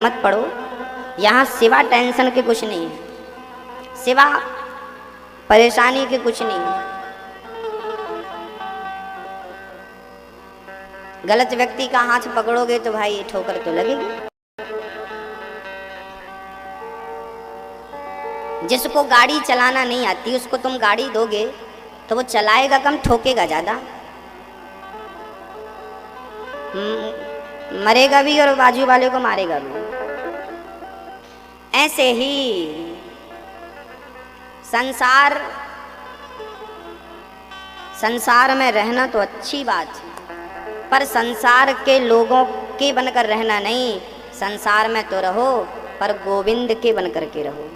मत पड़ो, यहाँ सिवा टेंशन के कुछ नहीं है, सिवा परेशानी के कुछ नहीं है। गलत व्यक्ति का हाथ पकड़ोगे तो भाई ठोकर तो लगेगी। जिसको गाड़ी चलाना नहीं आती उसको तुम गाड़ी दोगे तो वो चलाएगा कम, ठोकेगा ज्यादा, मरेगा भी और बाजू वाले को मारेगा भी। ऐसे ही संसार में रहना तो अच्छी बात है, पर संसार के लोगों के बनकर रहना नहीं। संसार में तो रहो पर गोविंद के बनकर के रहो,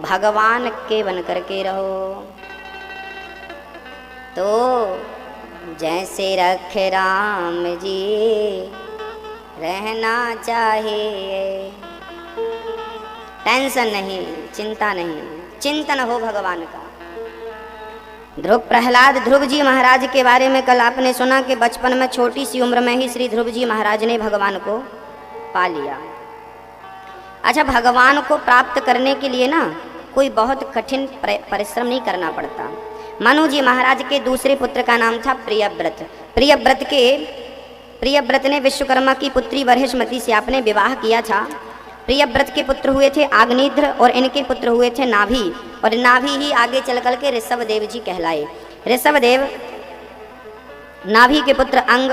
भगवान के बनकर के रहो। तो जैसे रखे राम जी रहना चाहिए, टेंशन नहीं, चिंता नहीं, चिंतन हो भगवान का। ध्रुव जी महाराज के बारे में कल आपने सुना कि बचपन में छोटी सी उम्र में ही श्री ध्रुव जी महाराज ने भगवान को पा लिया। अच्छा, भगवान को प्राप्त करने के लिए ना कोई बहुत कठिन परिश्रम नहीं करना पड़ता। मनु जी महाराज के दूसरे पुत्र का नाम था प्रियव्रत। प्रियव्रत ने विश्वकर्मा की पुत्री वर्हिष्मती से आपने विवाह किया था। प्रियव्रत के पुत्र हुए थे आग्निध्र और इनके पुत्र हुए थे नाभि, और नाभि ही आगे चल कर के ऋषभदेव जी कहलाए। ऋषभदेव नाभि के पुत्र अंग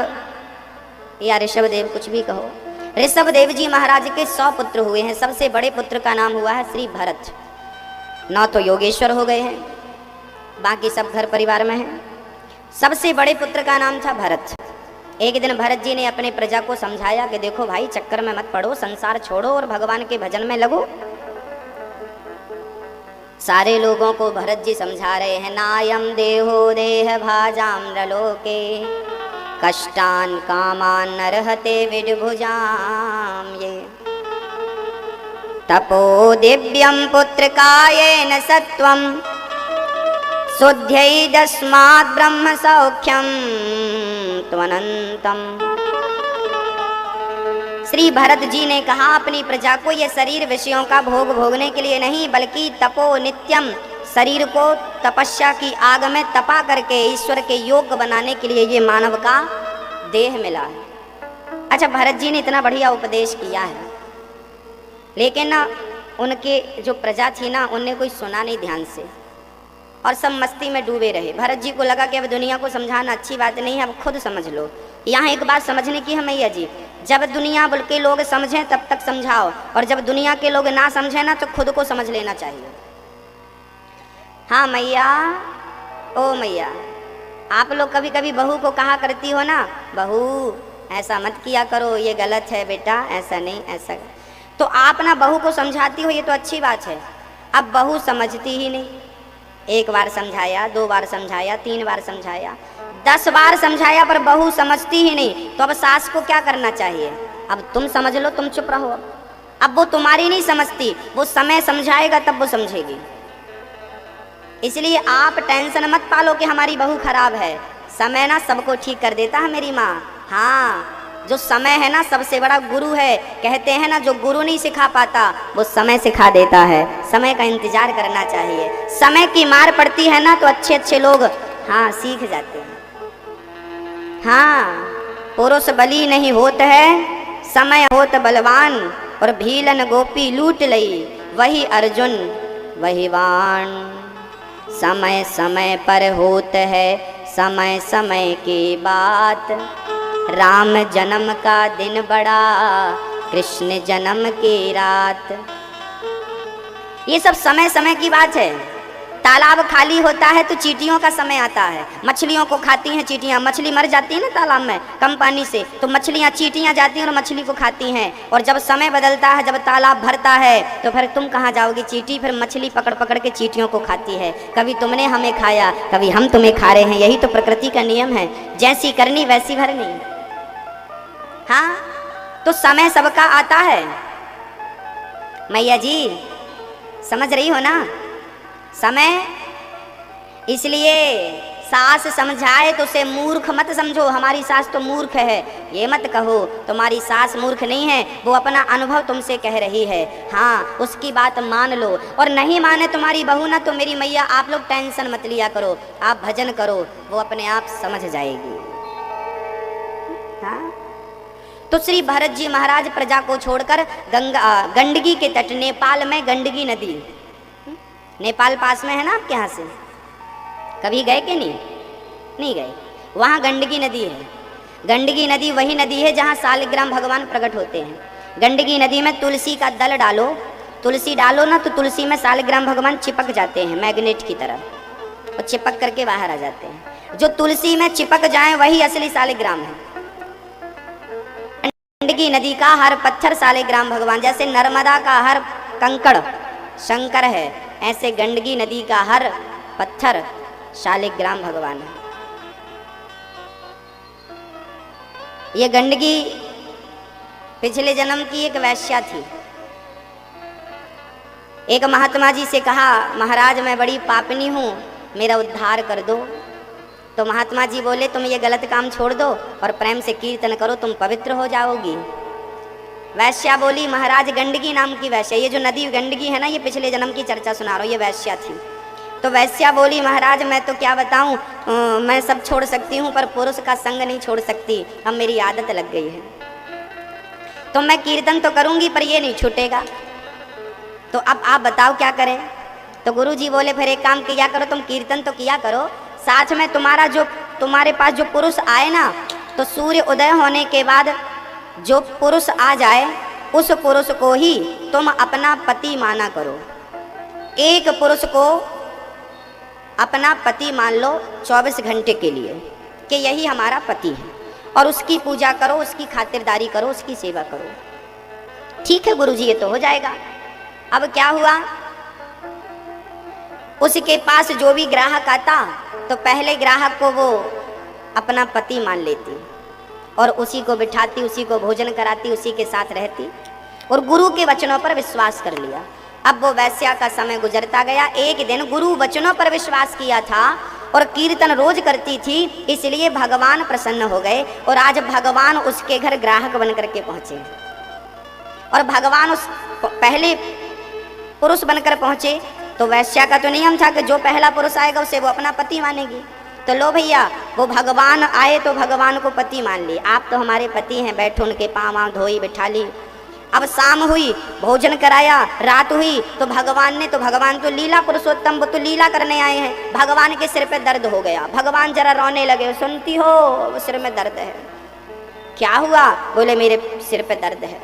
या ऋषभदेव कुछ भी कहो। ऋषभदेव जी महाराज के 100 पुत्र हुए हैं। सबसे बड़े पुत्र का नाम हुआ है श्री भरत। 9 तो योगेश्वर हो गए हैं, बाकी सब घर परिवार में हैं। सबसे बड़े पुत्र का नाम था भरत। एक दिन भरत जी ने अपने प्रजा को समझाया कि देखो भाई, चक्कर में मत पड़ो, संसार छोड़ो और भगवान के भजन में लगो। सारे लोगों को भरत जी समझा रहे हैं, नायम देहो देह भाजाम्रलोके कष्टान कामान नरहते विडभुजाम। ये तपो दिव्यम पुत्र कायेन सत्वम शुद्ध्यैदस्मात् ब्रह्म सौख्यम त्वनंतम। श्री भरत जी ने कहा अपनी प्रजा को, ये शरीर विषयों का भोग भोगने के लिए नहीं, बल्कि तपो नित्यम, शरीर को तपस्या की आग में तपा करके ईश्वर के योग्य बनाने के लिए ये मानव का देह मिला है। अच्छा, भरत जी ने इतना बढ़िया उपदेश किया है, लेकिन ना उनके जो प्रजा थी ना, उनने कोई सुना नहीं ध्यान से और सब मस्ती में डूबे रहे। भरत जी को लगा कि अब दुनिया को समझाना अच्छी बात नहीं है, अब खुद समझ लो। यहाँ एक बात समझने की है मैया जी, जब दुनिया बोल के लोग समझें तब तक समझाओ, और जब दुनिया के लोग ना समझे ना तो खुद को समझ लेना चाहिए। हाँ मैया, ओ मैया, आप लोग कभी कभी बहू को कहा करती हो ना, बहू ऐसा मत किया करो, ये गलत है बेटा, ऐसा नहीं ऐसा। तो आप ना बहू को समझाती हो, ये तो अच्छी बात है। अब बहू समझती ही नहीं। एक बार समझाया, 2 बार समझाया, 3 बार समझाया, 10 बार समझाया, पर बहू समझती ही नहीं। तो अब सास को क्या करना चाहिए? अब तुम समझ लो, तुम चुप रहो। अब वो तुम्हारी नहीं समझती, वो समय समझाएगा तब वो समझेगी। इसलिए आप टेंशन मत पालो कि हमारी बहू खराब है। समय ना सबको ठीक कर देता है मेरी माँ। हाँ, जो समय है ना सबसे बड़ा गुरु है। कहते हैं ना, जो गुरु नहीं सिखा पाता वो समय सिखा देता है। समय का इंतजार करना चाहिए। समय की मार पड़ती है ना तो अच्छे अच्छे लोग हाँ सीख जाते हैं। हाँ, पुरुष बली नहीं होत है, समय होत बलवान, और भीलन गोपी लूट लई, वही अर्जुन वही बाण। समय समय पर होत है समय समय की बात, राम जन्म का दिन बड़ा, कृष्ण जन्म की रात। ये सब समय समय की बात है। तालाब खाली होता है तो चींटियों का समय आता है। मछलियों को खाती हैं चींटियां। मछली मर जाती है ना तालाब में कम पानी से, तो मछलियां, चींटियां जाती हैं और मछली को खाती हैं। और जब समय बदलता है, जब तालाब भरता है, तो फिर तुम कहाँ जाओगी? चींटी फिर मछली पकड़ पकड़ के चींटियों को खाती है। कभी तुमने हमें खाया, कभी हम तुम्हें खा रहे हैं। यही तो प्रकृति का नियम है, जैसी करनी वैसी भरनी। हाँ, तो समय सबका आता है। मैया जी समझ रही हो ना? समय, इसलिए सास समझाए तो उसे मूर्ख मत समझो, हमारी सास तो मूर्ख है, ये मत कहो। तुम्हारी सास मूर्ख नहीं है, वो अपना अनुभव तुमसे कह रही है। हाँ, उसकी बात मान लो। और नहीं माने तुम्हारी बहू ना, तो मेरी मैया आप लोग टेंशन मत लिया करो, आप भजन करो, वो अपने आप समझ जाएगी। हाँ? तो श्री भरत जी महाराज प्रजा को छोड़कर गंडकी के तट, नेपाल में गंडकी नदी, नेपाल पास में है ना आपके यहाँ से, कभी गए कि नहीं गए? वहाँ गंडकी नदी है। गंडकी नदी वही नदी है जहाँ शालिग्राम भगवान प्रकट होते हैं। गंडकी नदी में तुलसी का दल डालो, तुलसी डालो ना, तो तुलसी में शालिग्राम भगवान चिपक जाते हैं मैग्नेट की तरह, और चिपक करके बाहर आ जाते हैं। जो तुलसी में चिपक जाए वही असली शालिग्राम है। गंडकी नदी का हर पत्थर शालिग्राम भगवान, जैसे नर्मदा का हर कंकड़ शंकर है, ऐसे गंडकी नदी का हर पत्थर शालिग्राम भगवान है। ये गंडकी पिछले जन्म की एक वैश्या थी। एक महात्मा जी से कहा, महाराज मैं बड़ी पापनी हूँ, मेरा उद्धार कर दो। तो महात्मा जी बोले, तुम ये गलत काम छोड़ दो और प्रेम से कीर्तन करो, तुम पवित्र हो जाओगी। वैश्या बोली, महाराज गंडकी नाम की वैश्या, ये जो नदी गंडकी है ना, ये पिछले जन्म की चर्चा सुना रहा हूँ, ये वैश्या थी। तो वैश्या बोली, महाराज मैं तो क्या बताऊँ, मैं सब छोड़ सकती हूँ पर पुरुष का संग नहीं छोड़ सकती, अब मेरी आदत लग गई है। तो मैं कीर्तन तो करूँगी पर ये नहीं छूटेगा, तो अब आप बताओ क्या करें। तो गुरु जी बोले, फिर एक काम किया करो, तुम कीर्तन तो किया करो, साथ में तुम्हारे पास जो पुरुष आए ना, तो सूर्य उदय होने के बाद जो पुरुष आ जाए उस पुरुष को ही तुम अपना पति माना करो। एक पुरुष को अपना पति मान लो 24 घंटे के लिए कि यही हमारा पति है, और उसकी पूजा करो, उसकी खातिरदारी करो, उसकी सेवा करो। ठीक है गुरुजी, ये तो हो जाएगा। अब क्या हुआ, उसके पास जो भी ग्राहक आता तो पहले ग्राहक को वो अपना पति मान लेती और उसी को बिठाती, उसी को भोजन कराती, उसी के साथ रहती और गुरु के वचनों पर विश्वास कर लिया। अब वो वैश्या का समय गुजरता गया। एक दिन गुरु वचनों पर विश्वास किया था और कीर्तन रोज करती थी, इसलिए भगवान प्रसन्न हो गए और आज भगवान उसके घर ग्राहक बन करके पहुंचे। और भगवान उस पहले पुरुष बनकर पहुंचे तो वैश्या का तो नियम था कि जो पहला पुरुष आएगा उसे वो अपना पति मानेगी। तो लो भैया, वो भगवान आए तो भगवान को पति मान ली, आप तो हमारे पति हैं, बैठो उनके पाँव धोई बिठा ली। अब शाम हुई, भोजन कराया, रात हुई तो भगवान तो लीला पुरुषोत्तम, वो तो लीला करने आए हैं। भगवान के सिर पे दर्द हो गया, भगवान जरा रोने लगे, सुनती हो सिर में दर्द है। क्या हुआ? बोले मेरे सिर पे दर्द है।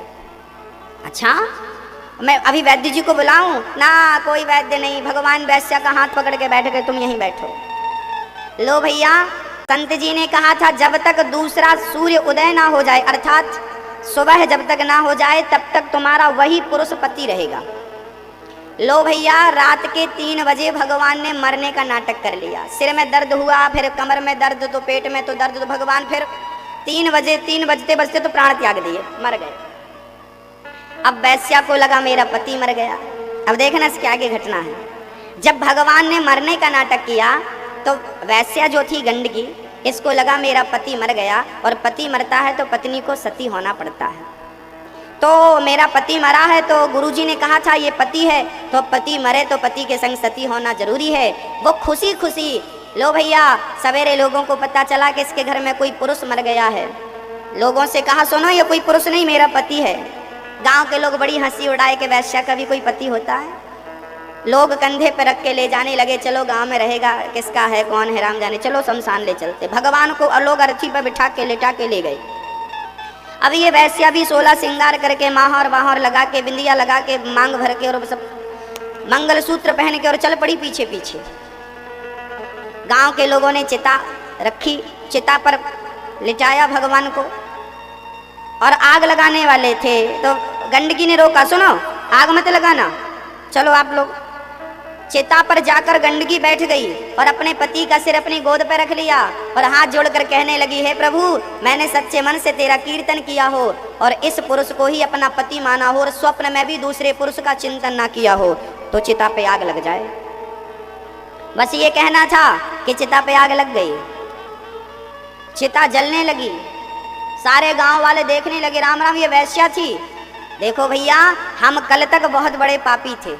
अच्छा, मैं अभी वैद्य जी को बुलाऊं? ना, कोई वैद्य नहीं, भगवान वैश्या का हाथ पकड़ के बैठ गए, तुम यहीं बैठो। लो भैया, संत जी ने कहा था जब तक दूसरा सूर्य उदय ना हो जाए, अर्थात सुबह जब तक ना हो जाए तब तक तुम्हारा वही पुरुष पति रहेगा। लो भैया, रात के 3 बजे भगवान ने मरने का नाटक कर लिया। सिर में दर्द हुआ, फिर कमर में दर्द, तो पेट में तो दर्द, तो भगवान फिर 3 बजते बजते तो प्राण त्याग दिए, मर गए। अब वैश्या को लगा मेरा पति मर गया। अब देखना इसके आगे घटना है। जब भगवान ने मरने का नाटक किया तो वैश्या जो थी गंडकी, इसको लगा मेरा पति मर गया, और पति मरता है तो पत्नी को सती होना पड़ता है। तो मेरा पति मरा है तो गुरुजी ने कहा था ये पति है, तो पति मरे तो पति के संग सती होना जरूरी है। वो खुशी खुशी, लो भैया, सवेरे लोगों को पता चला कि इसके घर में कोई पुरुष मर गया है। लोगों से कहा सुनो, ये कोई पुरुष नहीं, मेरा पति है। गांव के लोग बड़ी हंसी उड़ाए कि वैश्या का भी कोई पति होता है। लोग कंधे पर रख के ले जाने लगे, चलो गांव में रहेगा, किसका है, कौन है, राम जाने, चलो शमशान ले चलते। भगवान को लोग अर्थी पर बिठा के लेटा के ले गए। अब ये वैश्या भी 16 श्रृंगार करके, माहौर वाहौर लगा के, बिंदिया लगा के, मांग भर के और सब मंगलसूत्र पहन के और चल पड़ी पीछे पीछे। गांव के लोगों ने चिता रखी, चिता पर लिटाया भगवान को, और आग लगाने वाले थे तो गंडकी ने रोका, सुनो आग मत लगाना, चलो आप लोग। चिता पर जाकर गंडकी बैठ गई और अपने पति का सिर अपनी गोद पर रख लिया और हाथ जोड़कर कहने लगी, हे प्रभु, मैंने सच्चे मन से तेरा कीर्तन किया हो और इस पुरुष को ही अपना पति माना हो और स्वप्न में भी दूसरे पुरुष का चिंतन ना किया हो तो चिता पे आग लग जाए। बस ये कहना था कि चिता पे आग लग गई, चिता जलने लगी। सारे गांव वाले देखने लगे, राम राम ये वैश्या थी। देखो भैया, हम कल तक बहुत बड़े पापी थे,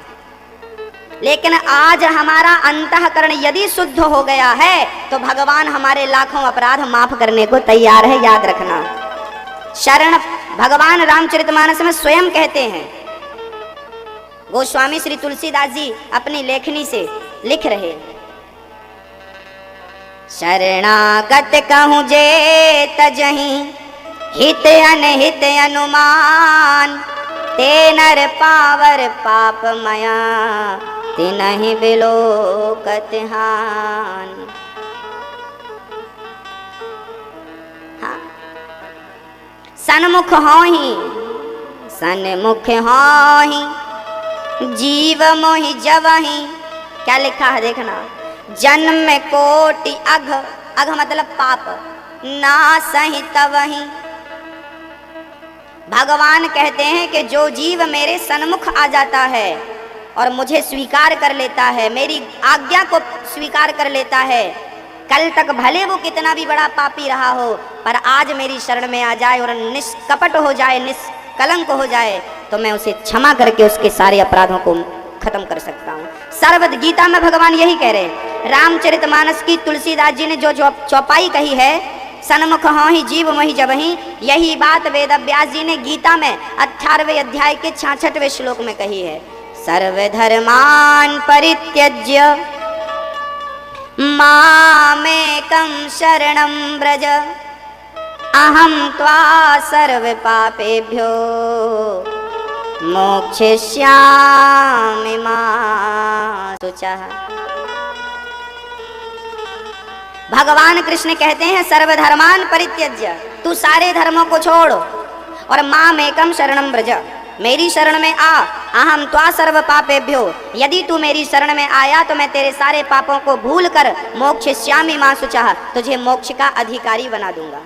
लेकिन आज हमारा अंतःकरण यदि शुद्ध हो गया है तो भगवान हमारे लाखों अपराध माफ करने को तैयार है, याद रखना। शरण भगवान रामचरितमानस में स्वयं कहते हैं, गोस्वामी श्री तुलसीदास जी अपनी लेखनी से लिख रहे, शरणागत कहूँ जे तजहि हित अनहित अनुमान, ते नर पावर पाप मया तिनहि बिलोकत हान। हाँ। सन्मुख होहि, सन्मुख होहि, जीव मोहि जवहि। क्या लिखा है देखना, जन्म कोटि अघ, अघ मतलब पाप, ना सही तवहि। भगवान कहते हैं कि जो जीव मेरे सन्मुख आ जाता है और मुझे स्वीकार कर लेता है, मेरी आज्ञा को स्वीकार कर लेता है, कल तक भले वो कितना भी बड़ा पापी रहा हो, पर आज मेरी शरण में आ जाए और निष्कपट हो जाए, निष्कलंक हो जाए, तो मैं उसे क्षमा करके उसके सारे अपराधों को खत्म कर सकता हूँ। सर्वद गीता में भगवान यही कह रहे हैं। रामचरितमानस की तुलसीदास जी ने जो चौपाई कही है, सन्मुख होहि जीव मोहि जबहि, यही बात वेद व्यास जी ने गीता में 18वें अध्याय के 66वें श्लोक में कही है। सर्वधर्मान परित्यज्य मामेकं शरणं व्रज, अहं त्वा सर्व पापेभ्यो मोक्षयिष्यामि मा शुचः। भगवान कृष्ण कहते हैं, सर्वधर्मान परित्यज्य, तू सारे धर्मों को छोड़ और मामेकं शरणं व्रज, मेरी शरण में आ। अहम त्वा सर्व पापेभ्यो, यदि तू मेरी शरण में आया तो मैं तेरे सारे पापों को भूल कर मोक्षयिष्यामि मा शुचः, तुझे मोक्ष का अधिकारी बना दूंगा।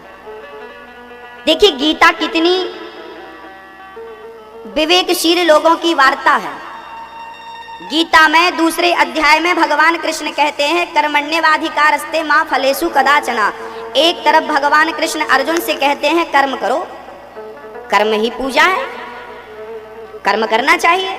देखिए गीता कितनी विवेकशील लोगों की वार्ता है। गीता में दूसरे अध्याय में भगवान कृष्ण कहते हैं, कर्मण्येवाधिकारस्ते मा फलेषु कदाचन। एक तरफ भगवान कृष्ण अर्जुन से कहते हैं कर्म करो, कर्म ही पूजा है, कर्म करना चाहिए।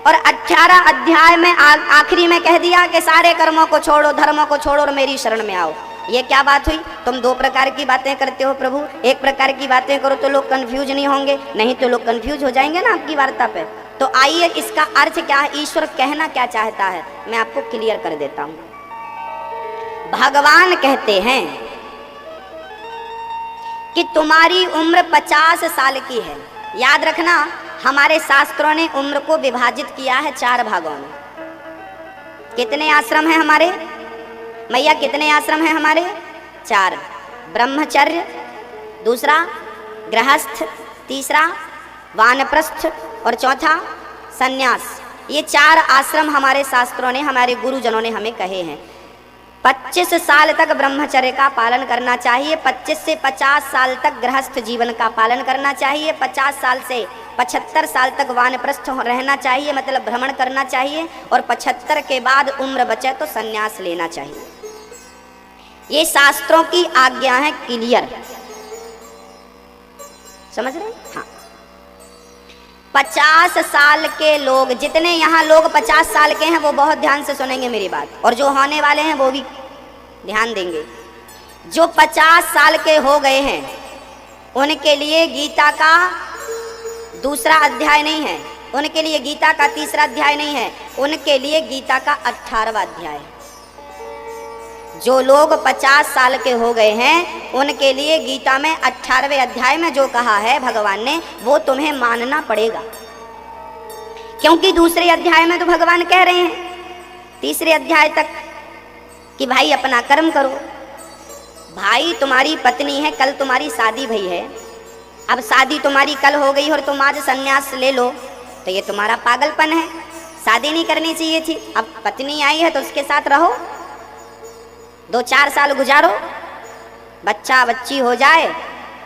और 18 अध्याय में आखिरी में कह दिया कि सारे कर्मों को छोड़ो, धर्मों को छोड़ो और मेरी शरण में आओ। ये क्या बात हुई? तुम दो प्रकार की बातें करते हो प्रभु, एक प्रकार की बातें करो तो लोग कंफ्यूज नहीं होंगे, नहीं तो लोग कंफ्यूज हो जाएंगे ना आपकी वार्ता पे। तो आइए इसका अर्थ क्या है, ईश्वर कहना क्या चाहता है, मैं आपको क्लियर कर देता हूं। भगवान कहते हैं कि तुम्हारी उम्र 50 साल की है। याद रखना, हमारे शास्त्रों ने उम्र को विभाजित किया है 4 भागों में। कितने आश्रम हैं हमारे मैया, कितने आश्रम हैं हमारे? 4। ब्रह्मचर्य, दूसरा गृहस्थ, तीसरा वानप्रस्थ और चौथा सन्यास। ये 4 आश्रम हमारे शास्त्रों ने, हमारे गुरुजनों ने हमें कहे हैं। 25 साल तक ब्रह्मचर्य का पालन करना चाहिए, 25 से 50 साल तक गृहस्थ जीवन का पालन करना चाहिए, 50 साल से 75 साल तक वानप्रस्थ रहना चाहिए, मतलब भ्रमण करना चाहिए, और 75 के बाद उम्र बचे तो सन्यास लेना चाहिए। ये शास्त्रों की आज्ञा है, क्लियर, समझ रहे हैं? हाँ। 50 साल के लोग, जितने यहाँ लोग 50 साल के हैं वो बहुत ध्यान से सुनेंगे मेरी बात, और जो होने वाले हैं वो भी ध्यान देंगे। जो 50 साल के हो गए हैं उनके लिए गीता का दूसरा अध्याय नहीं है, उनके लिए गीता का तीसरा अध्याय नहीं है, उनके लिए गीता का 18वां अध्याय है। जो लोग 50 साल के हो गए हैं उनके लिए गीता में 18वें अध्याय में जो कहा है भगवान ने, वो तुम्हें मानना पड़ेगा। क्योंकि दूसरे अध्याय में तो भगवान कह रहे हैं तीसरे अध्याय तक कि भाई अपना कर्म करो। भाई तुम्हारी पत्नी है, कल तुम्हारी शादी भई है, अब शादी तुम्हारी कल हो गई और तुम आज सन्यास ले लो, तो ये तुम्हारा पागलपन है। शादी नहीं करनी चाहिए थी, अब पत्नी आई है तो उसके साथ रहो, 2-4 साल गुजारो, बच्चा बच्ची हो जाए,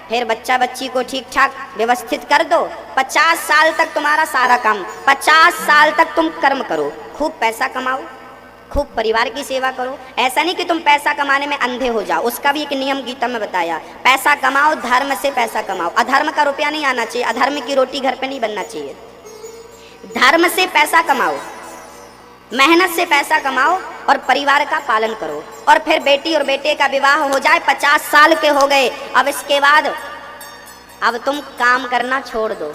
फिर बच्चा बच्ची को ठीक ठाक व्यवस्थित कर दो। 50 साल तक तुम्हारा सारा काम, 50 साल तक तुम कर्म करो, खूब पैसा कमाओ, खूब परिवार की सेवा करो। ऐसा नहीं कि तुम पैसा कमाने में अंधे हो जाओ, उसका भी एक नियम गीता में बताया। पैसा कमाओ, धर्म से पैसा कमाओ। अधर्म का रुपया नहीं आना चाहिए, अधर्म की रोटी घर पे नहीं बनना चाहिए। धर्म से पैसा कमाओ, मेहनत से पैसा कमाओ और परिवार का पालन करो। और फिर बेटी और बेटे का विवाह हो जाए, 50 साल के हो गए, अब इसके बाद अब तुम काम करना छोड़ दो,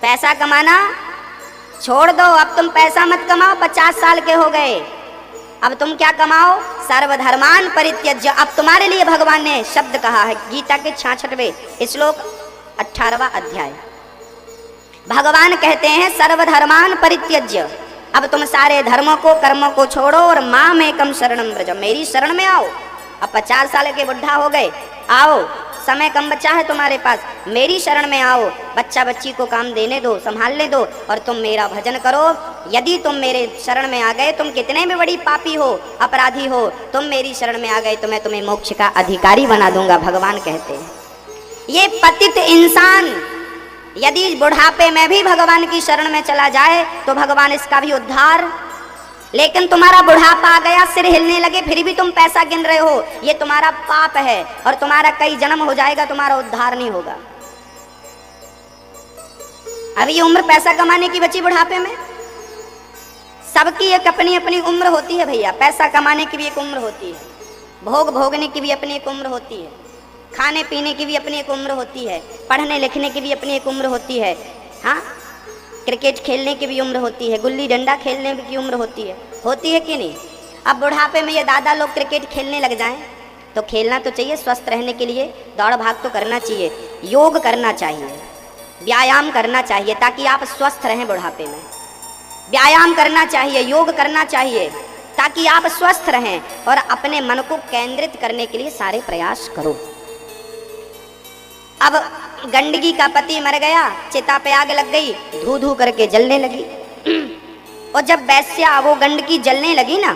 पैसा कमाना छोड़ दो। अब तुम पैसा मत कमाओ, 50 साल के हो गए, अब तुम क्या कमाओ? सर्वधर्मान परित्यज्य। अब तुम्हारे लिए भगवान ने शब्द कहा है, गीता के 66वें श्लोक 18वां अध्याय। भगवान कहते हैं सर्वधर्मान परित्यज्य, अब तुम सारे धर्मों को, कर्मों को छोड़ो और माम एकम शरणम व्रज, मेरी शरण में आओ। अब 50 साल के बुढ़ा हो गए, आओ, समय कम बचा है तुम्हारे पास, मेरी शरण में आओ। बच्चा बच्ची को काम देने दो, संभालने दो और तुम मेरा भजन करो। यदि तुम मेरे शरण में आ गए, तुम कितने भी बड़ी पापी हो, अपराधी हो, तुम मेरी शरण में आ गए तो मैं तुम्हें मोक्ष का अधिकारी बना दूंगा। भगवान कहते हैं ये पतित इंसान यदि बुढ़ापे में भी भगवान की शरण में चला जाए तो भगवान इसका भी उद्धार। लेकिन तुम्हारा बुढ़ापा आ गया, सिर हिलने लगे, फिर भी तुम पैसा गिन रहे हो, ये तुम्हारा पाप है और तुम्हारा कई जन्म हो जाएगा, तुम्हारा उद्धार नहीं होगा। अभी ये उम्र पैसा कमाने की बची बुढ़ापे में। सबकी एक अपनी अपनी उम्र होती है भैया, पैसा कमाने की भी एक उम्र होती है, भोग भोगने की भी अपनी एक उम्र होती है, खाने पीने की भी अपनी एक उम्र होती है, पढ़ने लिखने की भी अपनी एक उम्र होती है, हाँ, क्रिकेट खेलने की भी उम्र होती है, गुल्ली डंडा खेलने की उम्र होती है कि नहीं? अब बुढ़ापे में ये दादा लोग क्रिकेट खेलने लग जाएं तो खेलना तो चाहिए, स्वस्थ रहने के लिए दौड़ भाग तो करना चाहिए, योग करना चाहिए, व्यायाम करना चाहिए ताकि आप स्वस्थ रहें बुढ़ापे में। व्यायाम करना चाहिए, योग करना चाहिए ताकि आप स्वस्थ रहें और अपने मन को केंद्रित करने के लिए सारे प्रयास करो। अब गंडकी का पति मर गया, चिता पे आग लग गई, धू धू करके जलने लगी। और जब वैश्या वो गंडकी जलने लगी ना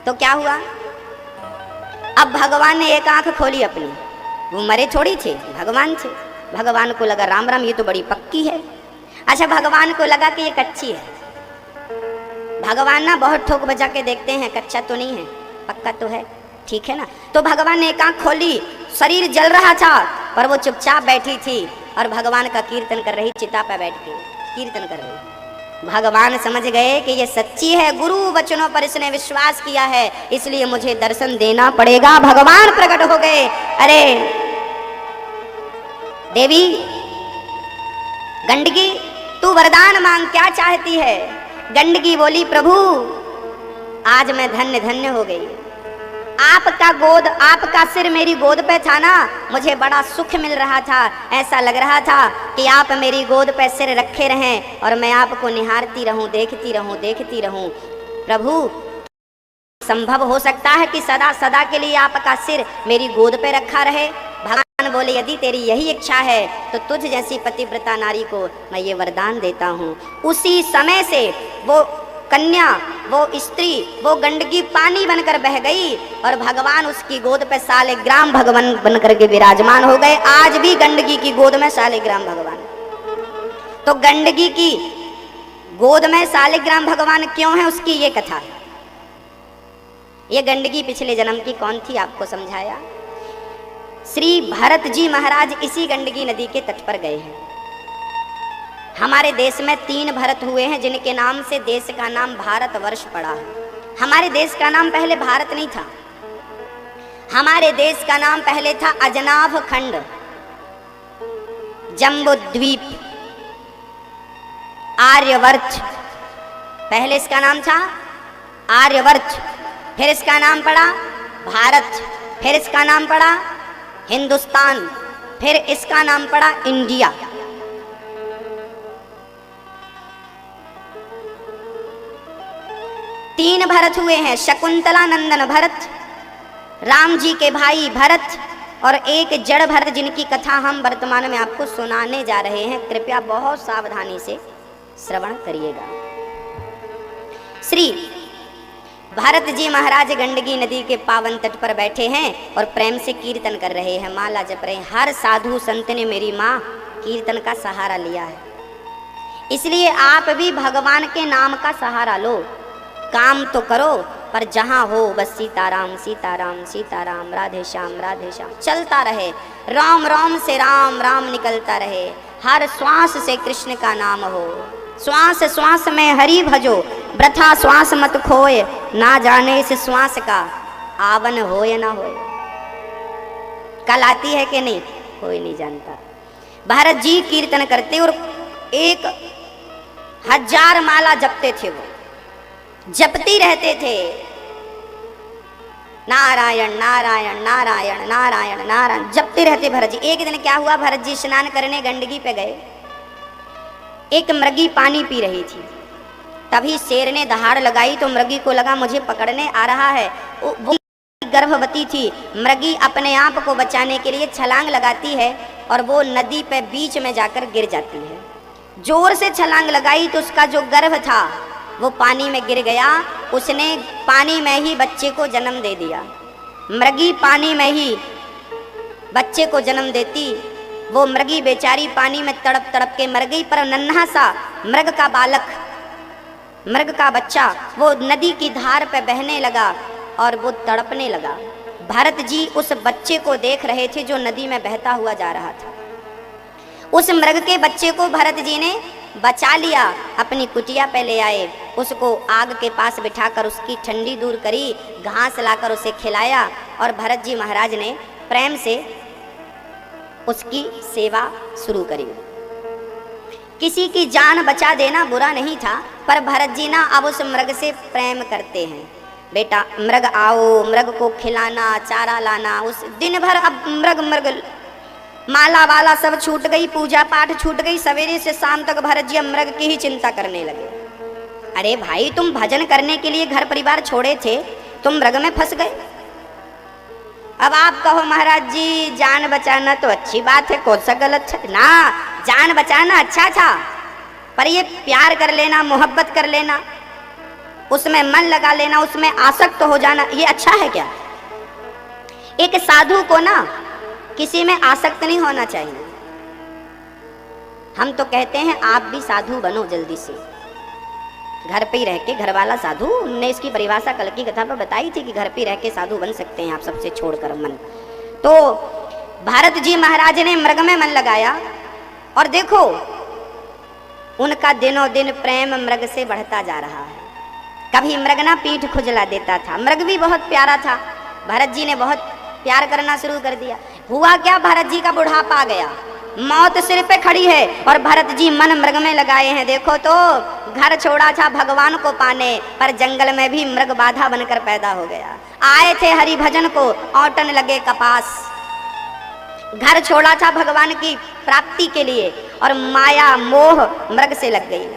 तो क्या हुआ? अब भगवान ने एक आंख खोली अपनी, वो मरे थोड़ी थे, भगवान थे। भगवान को लगा राम राम ये तो बड़ी पक्की है। अच्छा, भगवान को लगा कि ये कच्ची है। भगवान ना बहुत ठोक बजा के देखते हैं, कच्चा तो नहीं है, पक्का तो है, ठीक है ना। तो भगवान ने एक आंख खोली, शरीर जल रहा था पर वो चुपचाप बैठी थी और भगवान का कीर्तन कर रही, चिता पर बैठ के कीर्तन कर रही। भगवान समझ गए कि ये सच्ची है, गुरु वचनों पर इसने विश्वास किया है, इसलिए मुझे दर्शन देना पड़ेगा। भगवान प्रकट हो गए। अरे देवी गंडकी, तू वरदान मांग, क्या चाहती है? गंडकी बोली, प्रभु आज मैं धन्य धन्य हो गई। आपका सिर मेरी गोद पे था ना, मुझे बड़ा सुख मिल रहा था, ऐसा लग रहा था कि आप मेरी गोद पे सिर रखे रहें और मैं आपको निहारती रहूं, देखती रहूं। प्रभु संभव हो सकता है कि सदा सदा के लिए आपका सिर मेरी गोद पे रखा रहे? भगवान बोले, यदि तेरी यही इच्छा है तो तुझ जैसी पतिव्रता नारी को मैं ये वरदान देता हूँ। उसी समय से वो कन्या, वो स्त्री, वो गंडकी पानी बनकर बह गई और भगवान उसकी गोद पे शालिग्राम भगवान बनकर के विराजमान हो गए। आज भी गंडकी की गोद में शालिग्राम भगवान। तो गंडकी की गोद में शालिग्राम भगवान क्यों है, उसकी ये कथा। ये गंडकी पिछले जन्म की कौन थी, आपको समझाया। श्री भरत जी महाराज इसी गंडकी नदी के तट पर गए हैं। हमारे देश में 3 भरत हुए हैं जिनके नाम से देश का नाम भारतवर्ष पड़ा है। हमारे देश का नाम पहले भारत नहीं था, हमारे देश का नाम पहले था अजनाभ खंड, जम्बूद्वीप, आर्यवर्त। पहले इसका नाम था आर्यवर्त, फिर इसका नाम पड़ा भारत, फिर इसका नाम पड़ा हिंदुस्तान, फिर इसका नाम पड़ा इंडिया। तीन भरत हुए हैं, शकुंतला नंदन भरत, राम जी के भाई भरत और एक जड़ भरत, जिनकी कथा हम वर्तमान में आपको सुनाने जा रहे हैं। कृपया बहुत सावधानी से श्रवण करिएगा। श्री भरत जी महाराज गंडकी नदी के पावन तट पर बैठे हैं और प्रेम से कीर्तन कर रहे हैं, माला जप रहे हैं। हर साधु संत ने मेरी माँ कीर्तन का सहारा लिया है, इसलिए आप भी भगवान के नाम का सहारा लो। काम तो करो, पर जहाँ हो बस सीताराम सीताराम सीताराम, राधे श्याम चलता रहे। राम राम से राम राम निकलता रहे, हर श्वास से कृष्ण का नाम हो। श्वास श्वास में हरि भजो, वृथा श्वास मत खोए, ना जाने इस श्वास का आवन हो या ना होए। कल आती है कि नहीं, कोई नहीं जानता। भरत जी कीर्तन करते और 1000 माला जपते थे, वो जपती रहते थे, नारायण नारायण नारायण नारायण नारायण जपते रहते भरत जी। एक दिन क्या हुआ, भरत जी स्नान करने गंडकी पे गए, एक मृगी पानी पी रही थी। तभी शेर ने दहाड़ लगाई तो मृगी को लगा मुझे पकड़ने आ रहा है। वो गर्भवती थी। मृगी अपने आप को बचाने के लिए छलांग लगाती है और वो नदी पे बीच में जाकर गिर जाती है। जोर से छलांग लगाई तो उसका जो गर्भ था वो पानी में गिर गया। उसने पानी में ही बच्चे को जन्म दे दिया। मृगी पानी में ही बच्चे को जन्म देती, वो मृगी बेचारी पानी में तड़प तड़प के मर गई। पर नन्हा सा मृग का बालक, मृग का बच्चा वो नदी की धार पे बहने लगा और वो तड़पने लगा। भरत जी उस बच्चे को देख रहे थे जो नदी में बहता हुआ जा रहा था। उस मृग के बच्चे को भरत जी ने बचा लिया, अपनी कुटिया पे ले आए, उसको आग के पास बिठाकर उसकी ठंडी दूर करी, घास लाकर उसे खिलाया और भरत जी महाराज ने प्रेम से उसकी सेवा शुरू करी। किसी की जान बचा देना बुरा नहीं था, पर भरत जी ना अब उस मृग से प्रेम करते हैं। बेटा मृग आओ, मृग को खिलाना, चारा लाना। उस दिन भर अब मृग माला वाला सब छूट गई, पूजा पाठ छूट गई। सवेरे से शाम तक भरत जी मृग की ही चिंता करने लगे। अरे भाई, तुम भजन करने के लिए घर परिवार छोड़े थे, तुम मृग में फंस गए। अब आप कहो महाराज जी जान बचाना तो अच्छी बात है, कौन सा गलत है ना। जान बचाना अच्छा था, पर ये प्यार कर लेना, मोहब्बत कर लेना, उसमें मन लगा लेना, उसमें आसक्त हो जाना, ये अच्छा है क्या? एक साधु को ना किसी में आसक्त नहीं होना चाहिए। हम तो कहते हैं आप भी साधु बनो जल्दी से, घर पे ही रह के। घर वाला साधु, ने इसकी परिभाषा कल की कथा पर बताई थी कि घर पे रह के साधु बन सकते हैं आप, सबसे छोड़कर मन। तो भरत जी महाराज ने मृग में मन लगाया और देखो उनका दिनों दिन प्रेम मृग से बढ़ता जा रहा है। कभी मृग ना पीठ खुजला देता था, मृग भी बहुत प्यारा था। भरत जी ने बहुत प्यार करना शुरू कर दिया। हुआ क्या, भरत जी का बुढ़ापा आ गया, मौत सिर पे खड़ी है और भरत जी मन मृग में लगाए हैं। देखो तो घर छोड़ा था भगवान को पाने, पर जंगल में भी मृग बाधा बनकर पैदा हो गया। आए थे हरि भजन को, औटन लगे कपास। घर छोड़ा था भगवान की प्राप्ति के लिए और माया मोह मृग से लग गई।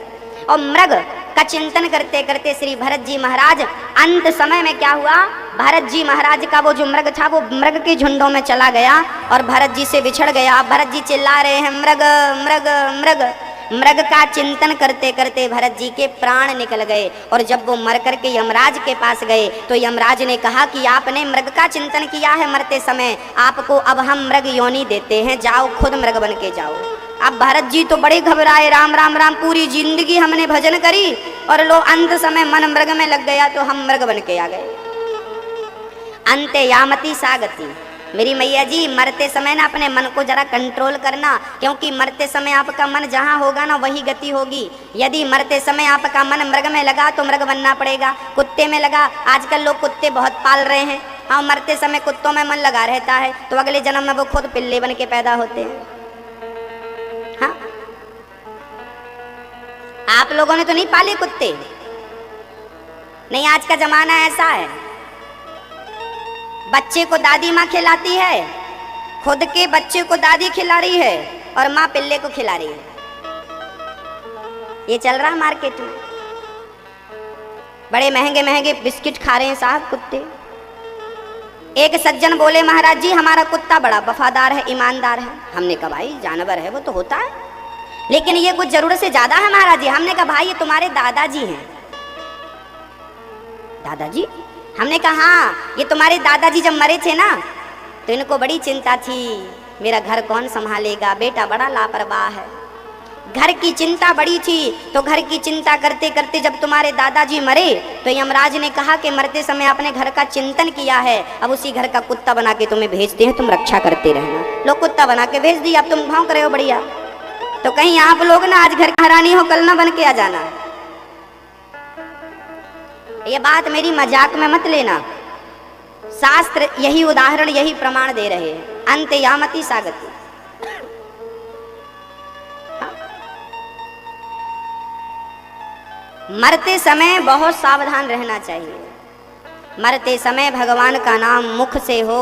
और मृग का चिंतन करते करते श्री भरत जी महाराज अंत समय में क्या हुआ, भरत जी महाराज का वो जो मृग था वो मृग के झुंडों में चला गया और भरत जी से बिछड़ गया। भरत जी चिल्ला रहे हैं मृग मृग मृग। मृग का चिंतन करते करते भरत जी के प्राण निकल गए। और जब वो मर करके यमराज के पास गए तो यमराज ने कहा कि आपने मृग का चिंतन किया है मरते समय, आपको अब हम मृग योनि देते हैं, जाओ खुद मृग बन के जाओ। अब भरत जी तो बड़े घबराए, राम राम राम, पूरी जिंदगी हमने भजन करी और लो अंत समय मन मृग में लग गया तो हम मृग बन के आ गए। अंते यामती सागति। मेरी मैया जी मरते समय ना अपने मन को जरा कंट्रोल करना, क्योंकि मरते समय आपका मन जहाँ होगा ना वही गति होगी। यदि मरते समय आपका मन मृग में लगा तो मृग बनना पड़ेगा, कुत्ते में लगा, आजकल लोग कुत्ते बहुत पाल रहे हैं, हाँ मरते समय कुत्तों में मन लगा रहता है तो अगले जन्म में वो खुद पिल्ले बन के पैदा होते हैं। हाँ, आप लोगों ने तो नहीं पाले कुत्ते? नहीं, आज का जमाना ऐसा है, बच्चे को दादी माँ खिलाती है, खुद के बच्चे को दादी खिला रही है और माँ पिल्ले को खिला रही है। ये चल रहा है मार्केट में, बड़े महंगे महंगे बिस्किट खा रहे हैं साहब कुत्ते। एक सज्जन बोले महाराज जी हमारा कुत्ता बड़ा वफादार है, ईमानदार है। हमने कहा भाई जानवर है वो तो होता है, लेकिन ये कुछ जरूरत से ज्यादा है महाराज जी। हमने कहा भाई ये तुम्हारे दादाजी हैं। दादाजी? हमने कहा हाँ, ये तुम्हारे दादाजी जब मरे थे ना तो इनको बड़ी चिंता थी, मेरा घर कौन संभालेगा, बेटा बड़ा लापरवाह है। घर की चिंता बड़ी थी, तो घर की चिंता करते करते जब तुम्हारे दादाजी मरे तो यमराज ने कहा कि मरते समय आपने घर का चिंतन किया है, अब उसी घर का कुत्ता बना के तुम्हें भेजते हैं, तुम रक्षा करते रहना। लोग कुत्ता बना के भेज दिया, अब तुम भौंक रहे हो बढ़िया। तो कहीं आप लोग ना आज घर की महारानी हो, कल ना बन के आ जाना। ये बात मेरी मजाक में मत लेना, शास्त्र यही उदाहरण यही प्रमाण दे रहे हैं। अंत यामति सागति। मरते समय बहुत सावधान रहना चाहिए। मरते समय भगवान का नाम मुख से हो,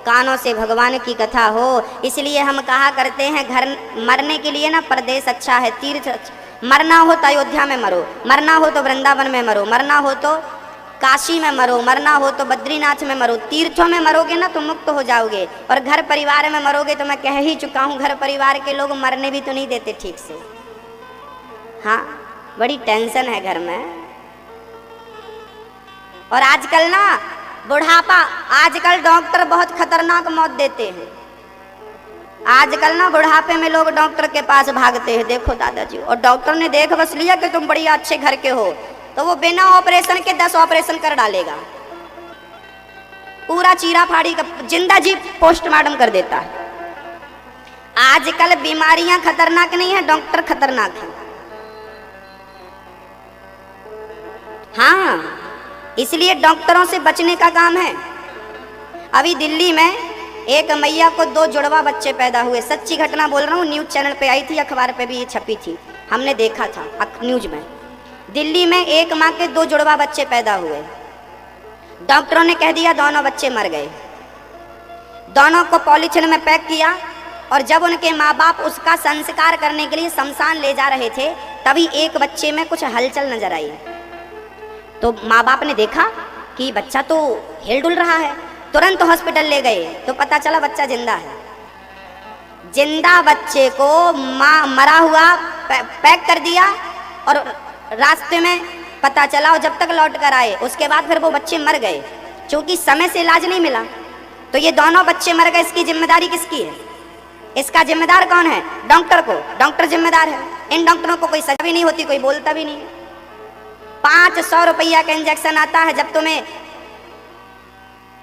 कानों से भगवान की कथा हो। इसलिए हम कहा करते हैं घर मरने के लिए ना परदेश अच्छा है, तीर्थ। मरना हो तो अयोध्या में मरो, मरना हो तो वृंदावन में मरो, मरना हो तो काशी में मरो, मरना हो तो बद्रीनाथ में मरो। तीर्थों में मरोगे ना तो मुक्त हो जाओगे, और घर परिवार में मरोगे तो मैं कह ही चुका हूँ, घर परिवार के लोग मरने भी तो नहीं देते ठीक से। हाँ, बड़ी टेंशन है घर में। और आजकल ना बुढ़ापा, आजकल डॉक्टर बहुत खतरनाक मौत देते हैं। आजकल ना बुढ़ापे में लोग डॉक्टर के पास भागते हैं, देखो दादाजी, और डॉक्टर ने देख बस लिया कि तुम बढ़िया अच्छे घर के हो, तो वो बिना ऑपरेशन के 10 ऑपरेशन कर डालेगा, पूरा चीरा फाड़ी का जिंदा जी पोस्टमार्टम कर देता है। आजकल बीमारियां खतरनाक नहीं है, डॉक्टर खतरनाक है। हाँ, इसलिए डॉक्टरों से बचने का काम है। अभी दिल्ली में एक मैया को 2 जुड़वा बच्चे पैदा हुए, सच्ची घटना बोल रहा हूँ, न्यूज चैनल पे आई थी, अखबार पे भी ये छपी थी, हमने देखा था न्यूज में। दिल्ली में एक माँ के 2 जुड़वा बच्चे पैदा हुए, डॉक्टरों ने कह दिया दोनों बच्चे मर गए। दोनों को पॉलीथिन में पैक किया, और जब उनके माँ बाप उसका संस्कार करने के लिए शमशान ले जा रहे थे, तभी एक बच्चे में कुछ हलचल नजर आई। तो माँ बाप ने देखा कि बच्चा तो हिल डुल रहा है, तुरंत हॉस्पिटल ले गए, तो पता चला बच्चा जिंदा है। जिंदा बच्चे को माँ मरा हुआ पैक कर दिया, और रास्ते में पता चला, और जब तक लौट कर आए उसके बाद फिर वो बच्चे मर गए, क्योंकि समय से इलाज नहीं मिला। तो ये दोनों बच्चे मर गए, इसकी जिम्मेदारी किसकी है? इसका जिम्मेदार कौन है? डॉक्टर को, डॉक्टर जिम्मेदार है। इन डॉक्टरों को कोई सजा भी नहीं होती, कोई बोलता भी नहीं है। 500 रुपया का इंजेक्शन आता है।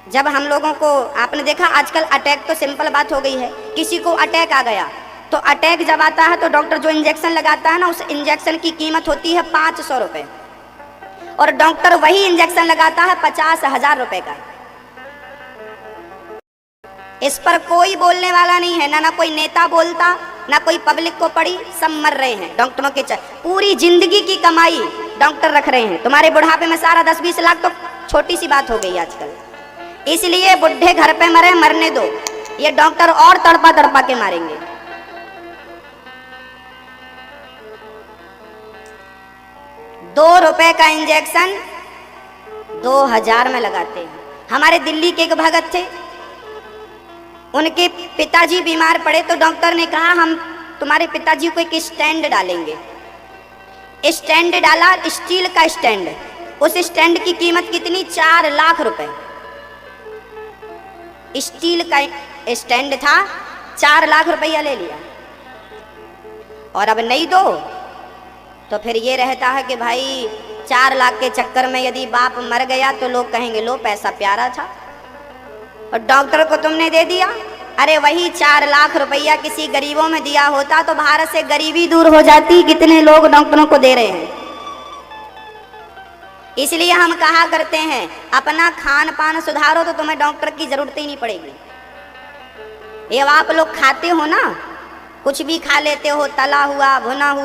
जब हम लोगों को, आपने देखा आजकल अटैक तो सिंपल बात हो गई है, किसी को अटैक आ गया तो अटैक जब आता है तो डॉक्टर जो इंजेक्शन लगाता है ना, उस इंजेक्शन की कीमत होती है 500 रुपये, और डॉक्टर वही इंजेक्शन लगाता है 50,000 रुपये का। इस पर कोई बोलने वाला नहीं है, ना कोई नेता बोलता, ना कोई पब्लिक को पड़ी, सब मर रहे हैं डॉक्टरों के पूरी जिंदगी की कमाई डॉक्टर रख रहे हैं। तुम्हारे बुढ़ापे में सारा 10-20 लाख तो छोटी सी बात हो गई आजकल। इसलिए बुढ़े घर पे मरे, मरने दो, ये डॉक्टर और तड़पा तड़पा के मारेंगे। ₹2 का इंजेक्शन 2000 में लगाते हैं। हमारे दिल्ली के एक भगत थे, उनके पिताजी बीमार पड़े तो डॉक्टर ने कहा हम तुम्हारे पिताजी को एक स्टैंड डालेंगे। स्टैंड डाला, स्टील का स्टैंड। उस स्टैंड की कीमत कितनी? 4 लाख रुपए। स्टील का स्टैंड था, 4 लाख रुपया ले लिया। और अब नहीं दो तो फिर ये रहता है कि भाई 4 लाख के चक्कर में यदि बाप मर गया तो लोग कहेंगे लो पैसा प्यारा था, और डॉक्टर को तुमने दे दिया। अरे वही 4 लाख रुपया किसी गरीबों में दिया होता तो भारत से गरीबी दूर हो जाती। कितने लोग डॉक्टरों को दे रहे हैं। इसलिए हम कहा करते हैं अपना खान पान सुधारो तो तुम्हें डॉक्टर की जरूरत ही नहीं पड़ेगी। ये आप लोग खाते हो ना, कुछ भी खा लेते हो, तला हुआ भुना हुआ।